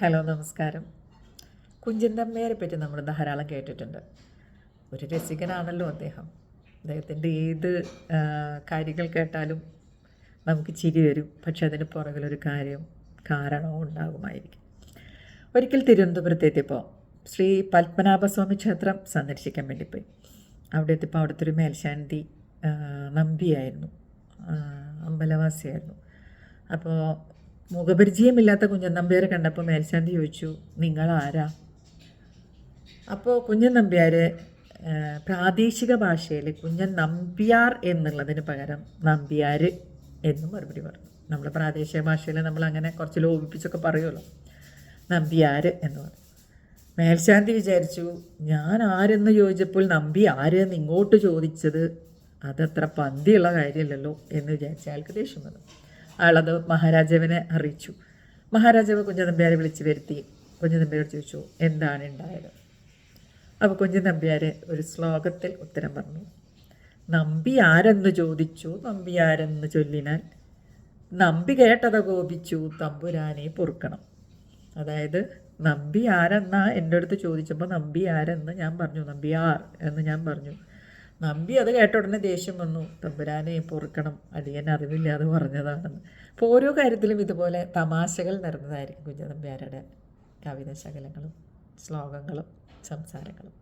Hello, നമസ്കാരം. കുഞ്ചൻ നമ്പ്യാരെ പറ്റി നമ്മൾ ധാരാളം കേട്ടിട്ടുണ്ട്. ഒരു രസികനാണല്ലോ അദ്ദേഹം. അദ്ദേഹത്തിൻ്റെ ഏത് കാര്യങ്ങൾ കേട്ടാലും നമുക്ക് ചിരി വരും. പക്ഷെ അതിന് പുറകിലൊരു കാരണവും ഉണ്ടാകുമായിരിക്കും. ഒരിക്കൽ തിരുവനന്തപുരത്ത് എത്തിയപ്പോൾ ശ്രീ പത്മനാഭസ്വാമി ക്ഷേത്രം സന്ദർശിക്കാൻ വേണ്ടി പോയി. അവിടെ എത്തിയപ്പോൾ അവിടുത്തെ ഒരു മേൽശാന്തി നമ്പിയായിരുന്നു, അമ്പലവാസിയായിരുന്നു. അപ്പോൾ മുഖപരിചയമില്ലാത്ത കുഞ്ചൻ നമ്പ്യാരെ കണ്ടപ്പോൾ മേൽശാന്തി ചോദിച്ചു, നിങ്ങളാരാ? അപ്പോൾ കുഞ്ചൻ നമ്പ്യാർ പ്രാദേശിക ഭാഷയിൽ കുഞ്ഞൻ നമ്പ്യാർ എന്നുള്ളതിന് പകരം നമ്പ്യാർ എന്നും മറുപടി പറഞ്ഞു. നമ്മുടെ പ്രാദേശിക ഭാഷയിൽ നമ്മൾ അങ്ങനെ കുറച്ച് ലോപിപ്പിച്ചൊക്കെ പറയുമല്ലോ, നമ്പ്യാർ എന്ന് പറഞ്ഞു. മേൽശാന്തി വിചാരിച്ചു, ഞാൻ ആരെന്ന് ചോദിച്ചപ്പോൾ നമ്പി ആരെന്ന് ഇങ്ങോട്ട് ചോദിച്ചത് അതത്ര പന്തിയുള്ള കാര്യമല്ലല്ലോ എന്ന് വിചാരിച്ച അയാൾക്ക് ദേഷ്യം വന്നു. അയാളത് മഹാരാജാവിനെ അറിയിച്ചു. മഹാരാജാവ് കുഞ്ചൻ നമ്പ്യാരെ വിളിച്ച് വരുത്തി കുഞ്ചൻ നമ്പ്യാരോട് ചോദിച്ചു, എന്താണ് ഉണ്ടായത്? അപ്പോൾ കുഞ്ചൻ നമ്പ്യാർ ഒരു ശ്ലോകത്തിൽ ഉത്തരം പറഞ്ഞു. നമ്പി ആരെന്ന് ചോദിച്ചു, നമ്പി ആരെന്ന് ചൊല്ലിനാൽ നമ്പി കേട്ടത കോപിച്ചു, തമ്പുരാനെ പൊറുക്കണം. അതായത് നമ്പി ആരെന്നാ എൻ്റെ അടുത്ത് ചോദിച്ചപ്പോൾ നമ്പി ആരെന്ന് ഞാൻ പറഞ്ഞു, നമ്പിയാർ എന്ന് ഞാൻ പറഞ്ഞു. നമ്പി അത് കേട്ട ഉടനെ ദേഷ്യം വന്നു, തമ്പുരാനെ പൊറുക്കണം, അടിയൻ അറിവില്ലാതെ പറഞ്ഞതാണെന്ന്. അപ്പോൾ ഓരോ കാര്യത്തിലും ഇതുപോലെ തമാശകൾ നിറഞ്ഞതായിരിക്കും കുഞ്ചൻ നമ്പ്യാരുടെ കവിതാശകലങ്ങളും ശ്ലോകങ്ങളും സംസാരങ്ങളും.